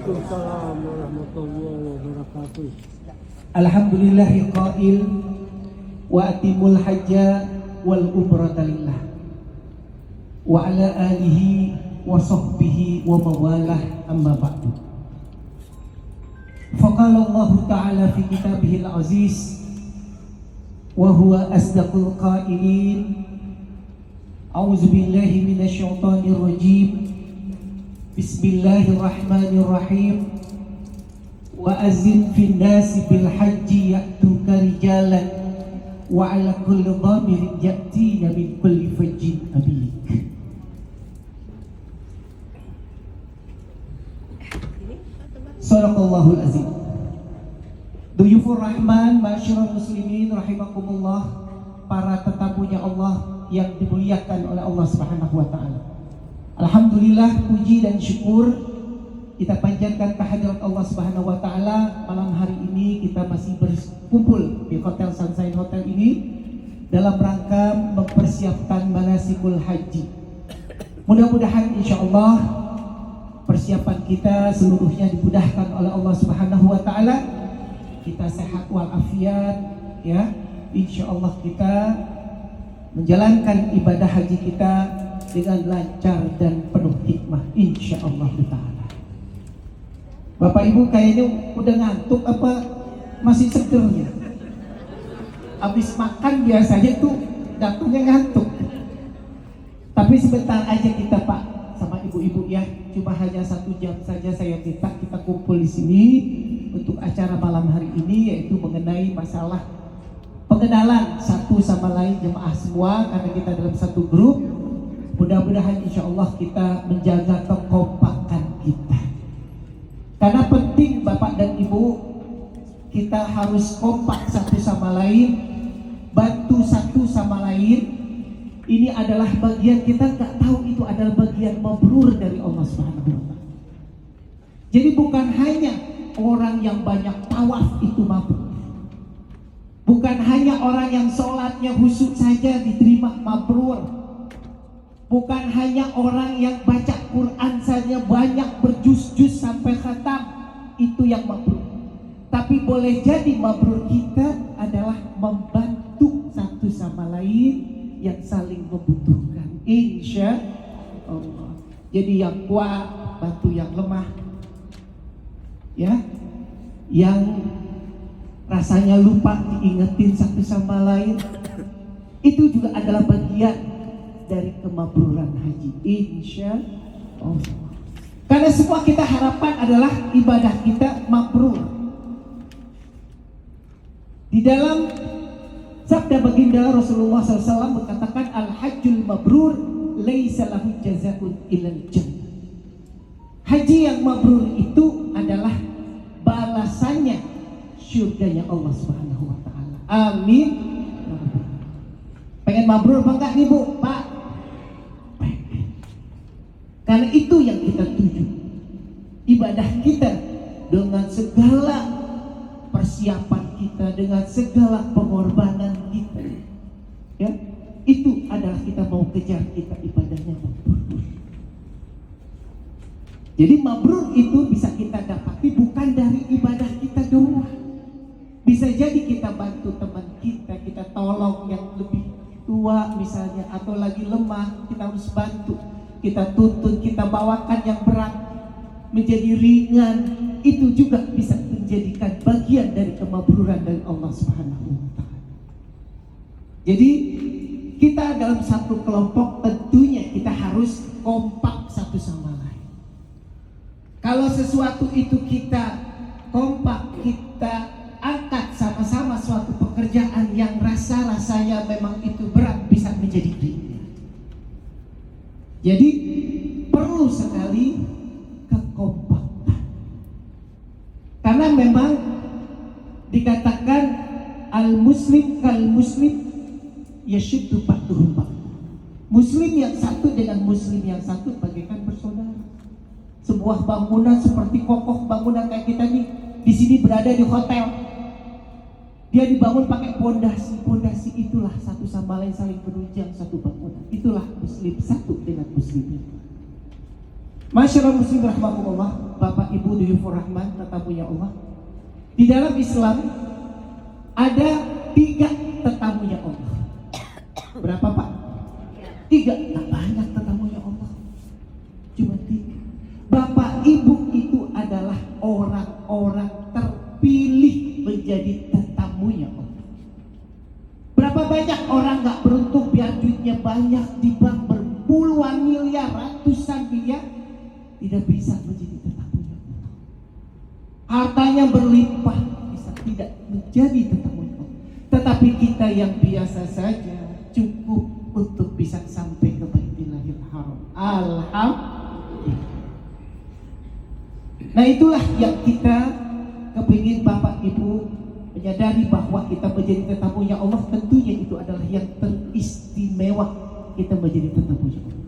Waalaikumsalam warahmatullahi wabarakatuh. Alhamdulillahi qail wa atimul hajja wal umrata lillah wa ala alihi wa sahbihi wa mawalah amma ba'du. Faqala Allah ta'ala fi kitabihil aziz wa huwa asdaqul qailin. A'udzu billahi minasyaitonir rajim. Bismillahirrahmanirrahim. Wa azin fin nasi bil hajji ya'tuka rijalan wa ala kulli dhamirin ya'tina min kulli fajjin amik. Sadaqallahul azim. Duyufur Rahman, masyarul muslimin rahimakumullah, para tetamunya Allah yang dimuliakan oleh Allah Subhanahu wa taala. Alhamdulillah, puji dan syukur kita panjatkan kehadirat Allah Subhanahu wa taala. Malam hari ini kita masih berkumpul di Hotel Sunshine Hotel ini dalam rangka mempersiapkan manasikul haji. Mudah-mudahan insyaallah persiapan kita seluruhnya dimudahkan oleh Allah Subhanahu wa taala. Kita sehat walafiat, ya. Insyaallah kita menjalankan ibadah haji kita dengan lancar dan penuh hikmah insyaallah taala. Bapak Ibu kayaknya udah ngantuk apa masih segernya? Habis makan biasanya tuh datangnya ngantuk. Tapi sebentar aja kita Pak sama ibu-ibu ya, cuma hanya 1 jam saja saya minta kita kumpul di sini untuk acara malam hari ini, yaitu mengenai masalah pengenalan satu sama lain jemaah semua, karena kita dalam satu grup. Mudah-mudahan insya Allah kita menjaga kekompakan kita, karena penting Bapak dan Ibu, kita harus kompak satu sama lain, bantu satu sama lain. Ini adalah bagian kita nggak tahu itu adalah bagian mabrur dari Allah Subhanahu wa taala. Jadi bukan hanya orang yang banyak tawaf itu mabrur, bukan hanya orang yang sholatnya khusyuk saja diterima mabrur, bukan hanya orang yang baca Quran saja banyak berjuz-juz sampai khatam itu yang mabrur. Tapi boleh jadi mabrur kita adalah membantu satu sama lain yang saling membutuhkan, insya Allah. Jadi yang kuat bantu yang lemah, ya, yang rasanya lupa diingetin satu sama lain. Itu juga adalah bagian dari kemabruran haji, insya Allah. Karena semua kita harapkan adalah ibadah kita mabrur. Di dalam sabda baginda Rasulullah SAW mengatakan, al-hajjul mabrur laisa lahu jazaa'un ilal jannah. Haji yang mabrur itu adalah balasannya syurganya Allah Subhanahu wa taala. Amin. Pengen mabrur apa enggak nih Bu? Pak? Karena itu yang kita tuju. Ibadah kita dengan segala persiapan kita, dengan segala pengorbanan kita, ya, itu adalah kita mau kejar, kita ibadahnya mabrur. Jadi mabrur itu bisa kita dapati bukan dari ibadah kita doang. Bisa jadi kita bantu teman kita, kita tolong yang lebih tua misalnya, atau lagi lemah, kita harus bantu, kita tuntun, kita bawakan yang berat menjadi ringan. Itu juga bisa menjadikan bagian dari kemabruran dari Allah Subhanahu wa taala. Jadi kita dalam satu kelompok tentunya kita harus kompak satu sama lain. Kalau sesuatu itu kita kompak, kita angkat sama-sama suatu pekerjaan yang rasanya memang itu berat, bisa menjadi ringan. Jadi perlu sekali kekompakan. Karena memang dikatakan al-muslim kal-muslim yashuddu ba'duhum ba'd. Muslim yang satu dengan muslim yang satu bagaikan bersaudara. Sebuah bangunan seperti kokoh bangunan kayak kita nih di sini berada di hotel. Dia dibangun pakai pondasi. Pondasi itulah satu sama lain saling menunjang satu bangunan. Itulah muslim satu dengan muslim. Masyarakat muslim rahmatullah, Bapak Ibu Duyufur Rahman, tetamunya Allah. Di dalam Islam ada 3 tetamunya Allah. Berapa Pak? 3. Tak banyak tetamunya Allah. Cuma 3. Bapak Ibu itu adalah orang-orang terpilih menjadi tetamunya Allah. Berapa banyak orang gak beruntung biar duitnya banyak di bank berpuluhan miliar, ratusan miliar, tidak bisa menjadi tetamunya Allah. Hartanya berlimpah, bisa tidak menjadi tetamunya Allah. Tetapi kita yang biasa saja cukup untuk bisa sampai ke Baitillahil Haram. Alhamdulillah. Nah itulah yang kita kepingin Bapak Ibu menyadari bahwa kita menjadi tetamunya Allah, tentunya itu adalah yang teristimewa, kita menjadi tetamunya Allah.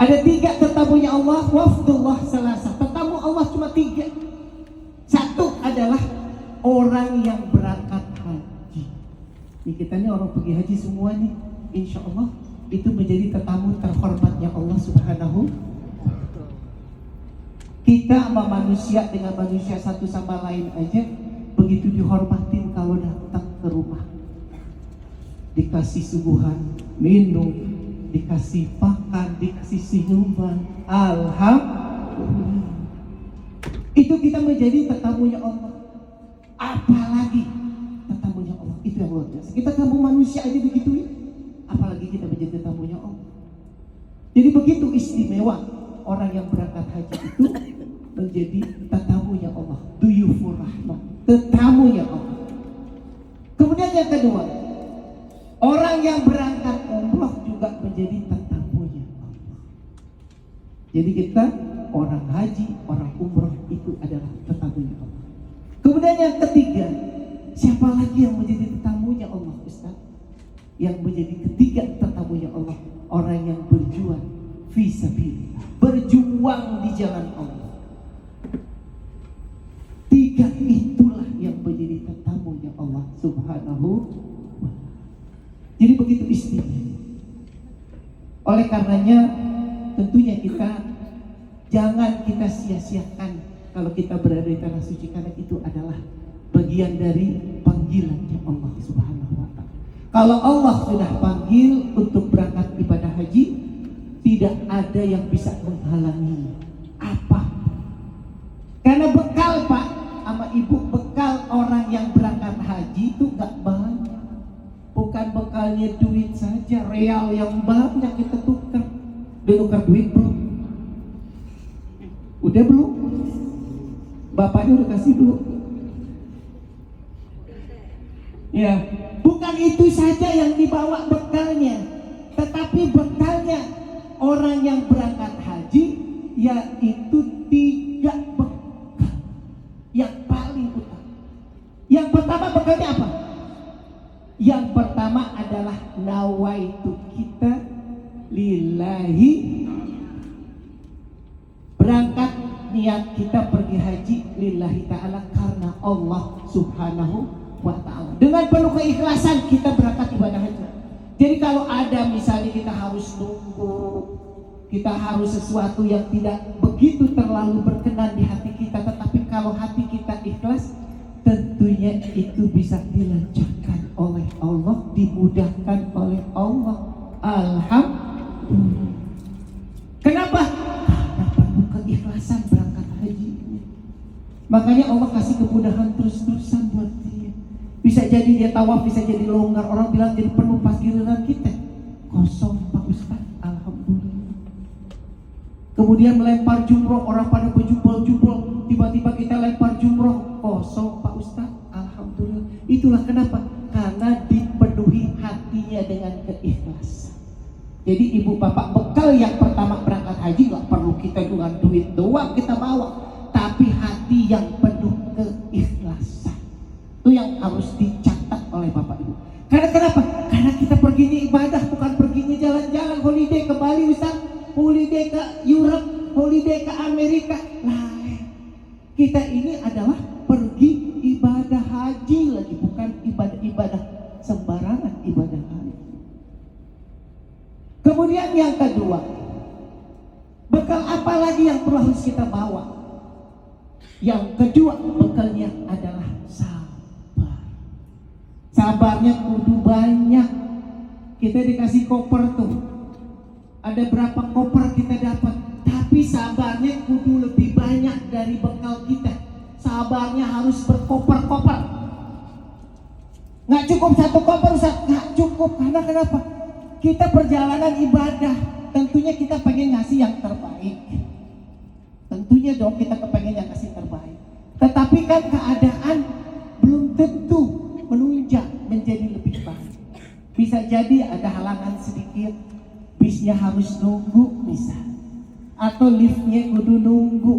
Ada 3 tetamunya Allah, wafdullah salasa. Tetamu Allah cuma 3. 1 adalah orang yang berangkat haji. Ini kita nih orang pergi haji semua nih, insya Allah itu menjadi tetamu terhormatnya Allah Subhanahu. Kita sama manusia dengan manusia satu sama lain aja begitu dihormatin kalau datang ke rumah. Dikasih suguhan, minum, dikasih makan, dikasih senyuman. Alhamdulillah. Itu kita menjadi tetamunya Allah. Apalagi tetamunya Allah, itu yang luar biasa. Kita tamu manusia aja begitu ya, apalagi kita menjadi tetamunya Allah. Jadi begitu istimewa orang yang berangkat haji itu menjadi tetamunya Allah, duyufur rahmah, tetamunya Allah. Kemudian yang kedua, orang yang berangkat umroh juga menjadi tetamunya Allah. Jadi kita orang haji, orang umroh itu adalah tetamunya Allah. Kemudian yang ketiga, siapa lagi yang menjadi tetamunya Allah, Ustaz? Yang menjadi ketiga tetamunya Allah, orang yang berjuang fisabilillah, berjuang di jalan Allah. 3 itulah yang menjadi tetamunya Allah Subhanahu wa ta'ala. Jadi begitu istimewa. Oleh karenanya tentunya kita jangan kita sia-siakan kalau kita berada di tanah suci, karena itu adalah bagian dari panggilannya Allah Subhanahu wa ta'ala. Kalau Allah sudah panggil untuk berangkat ibadah haji, tidak ada yang bisa menghalangi apa. Karena bekal Pak sama Ibu, bekal orang yang berangkat haji itu gak banyak. Bukan bekalnya duit saja, real yang banyak kita tukar. Udah tukar duit belum? Udah belum? Bapaknya udah kasih belum? Ya, bukan itu saja yang dibawa bekalnya, tetapi bekalnya orang yang berangkat haji yaitu 3 bekal yang paling utama. Yang pertama bekalnya apa? Yang pertama adalah nawaitu kita lillahi, berangkat niat kita pergi haji lillahi ta'ala karena Allah Subhanahu wa ta'ala. Dengan penuh keikhlasan kita berangkat ibadah haji. Jadi kalau ada misalnya kita harus nunggu, kita harus sesuatu yang tidak begitu terlalu berkenan di hati kita, tetapi kalau hati kita ikhlas, tentunya itu bisa dilancarkan oleh Allah, dimudahkan oleh Allah. Alhamdulillah. Kenapa? Karena penuh keikhlasan berangkat haji. Makanya Allah kasih kemudahan terus-terusan buat dia. Bisa jadi dia tawaf, bisa jadi longgar. Orang bilang jadi penuh, pas giliran kita kosong Pak Ustaz. Alhamdulillah. Kemudian melempar jumroh, orang pada berjubel-jubel, tiba-tiba kita lempar jumroh, kosong Pak Ustaz. Alhamdulillah. Itulah kenapa? Karena dipenuhi hatinya dengan keikhlasan. Jadi ibu bapak, bekal yang pertama berangkat haji gak perlu kita dengan duit doang kita bawa, tapi hati yang penuh keikhlasan. Itu yang harus dicatat oleh bapak ibu. Karena kenapa? Karena kita perginya ibadah, bukan perginya jalan-jalan, holiday ke Bali Ustaz, holiday ke Europe, holiday ke Amerika. Nah, kita ini adalah pergi ibadah haji lagi, bukan ibadah-ibadah sembarangan, ibadah haji. Kemudian yang kedua, Bekal apa lagi yang perlu harus kita bawa? Yang kedua, bekalnya adalah sabar. Sabarnya kudu banyak. Kita dikasih koper tuh, ada berapa koper kita dapat, tapi sabarnya kudu lebih banyak dari bekal kita. Sabarnya harus berkoper-koper. Nggak cukup satu koper, Ustaz. Nggak cukup, karena kenapa? Kita perjalanan ibadah, tentunya kita pengen ngasih yang terbaik. Tentunya dong kita kepengen yang kasih terbaik. Tetapi kan keadaan belum tentu menunjang menjadi lebih baik. Bisa jadi ada halangan sedikit, bisnya harus nunggu misal, atau liftnya kudu nunggu,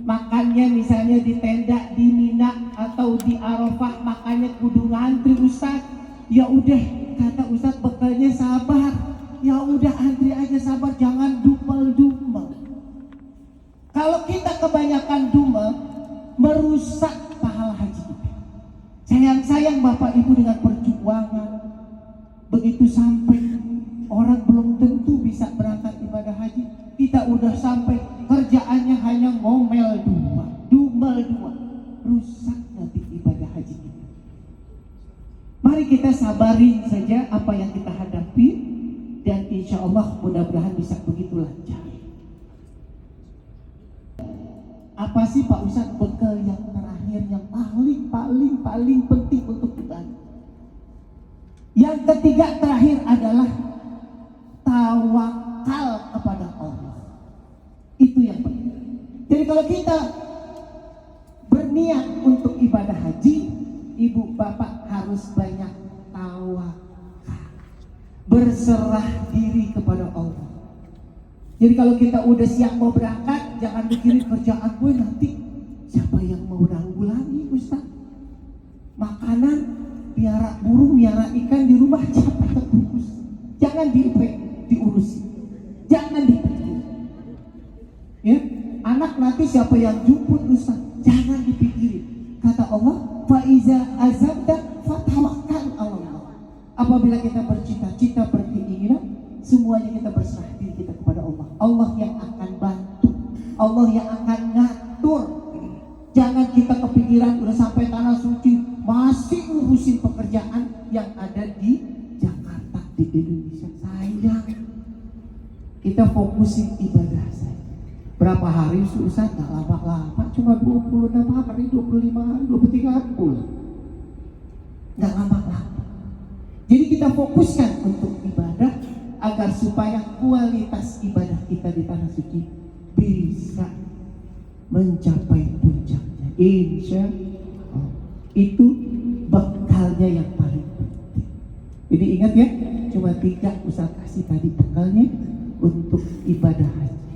makannya misalnya di tenda di Mina atau di Arafah makannya kudu ngantri Ustaz. Ya udah, kata Ustaz, bekalnya sabar. Ya udah, antri aja, sabar, jangan dumel-dumel. Kalau kita kebanyakan dumel, merusak pahala haji kita. Sayang Bapak Ibu, dengan perjuangan begitu sampai orang belum tentu bisa berangkat ibadah haji, kita udah sampai kerjaannya hanya ngomel dumel dua, rusak nanti ibadah haji kita. Mari kita sabarin saja apa yang kita hadapi, dan insya Allah mudah-mudahan bisa begitu lancar. Apa sih Pak Ustadz bekal yang terakhir yang paling penting untuk ibadah? Yang ketiga terakhir adalah tawakal kepada Allah. Itu yang penting. Jadi kalau kita berniat untuk ibadah haji, ibu bapak harus banyak tawakal, berserah diri kepada Allah. Jadi kalau kita udah siap mau berangkat, jangan mikirin kerjaan gue nanti siapa yang mau nanggulangi Ustaz. Makanan, piara burung, piara ikan di rumah siapa yang urus? Jangan diurusi, jangan dipikir. Ya, anak nanti siapa yang jemput Ustaz? Jangan dipikirin. Kata Allah, fa iza azabta fatawakkal Allah. Apabila kita bercita-cita, berkeinginan, semuanya kita berserah diri kita kepada Allah. Allah yang akan bantu, Allah yang akan ngatur. Jangan kita kepikiran udah sampai tanah suci masih ngurusin pekerjaan yang ada di Jakarta, di Indonesia. Sayang, kita fokusin ibadah saja. Berapa hari susah? Gak lama-lama, cuma 26 hari, 25 hari, 23 hari pulang. Gak lama-lama. Jadi kita fokuskan untuk ibadah, agar supaya kualitas ibadah kita di tanah suci bisa mencapai puncaknya. Insya Allah. Itu bekalnya yang paling penting. Jadi ingat ya, cuma 3 Ustaz kasih tadi bekalnya untuk ibadah haji.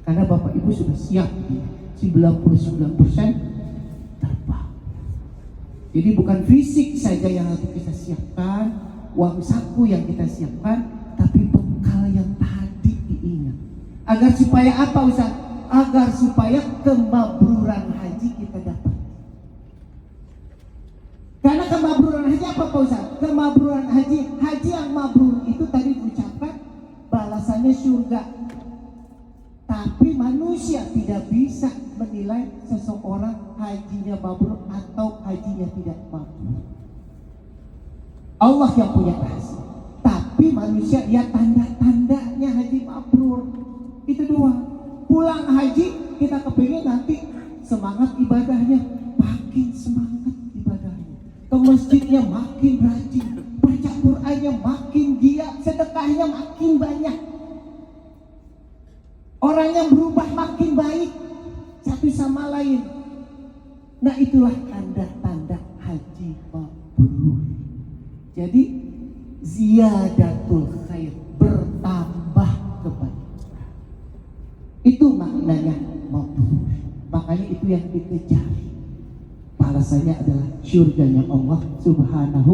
Karena Bapak Ibu sudah siap di 99% terbang. Jadi bukan fisik saja yang harus kita siapkan, uang saku yang kita siapkan, tapi bekal yang tadi diingat. Agar supaya apa Ustaz? Agar supaya kemabruran haji kita dapat. Karena kemabruran haji apa Pak Ustaz? Kemabruran haji yang mabrur itu tadi diucapkan balasannya surga. Tapi manusia tidak bisa menilai seseorang hajinya mabrur atau hajinya tidak mabrur. Allah yang punya rahasia. Tapi manusia ya tanda-tandanya haji mabrur. Itu 2. Pulang haji kita kepingin nanti semangat ibadahnya, makin semangat ibadahnya. Ke masjidnya makin rajin, baca Qur'annya makin giat, sedekahnya makin banyak. Orangnya berubah makin baik satu sama lain. Nah itulah tanda-tanda haji mabrur. Jadi ziyadatul khair, bertambah kebaikan. Itu maknanya mabrur. Makanya itu yang dikejar. Balasannya adalah syurganya Allah Subhanahu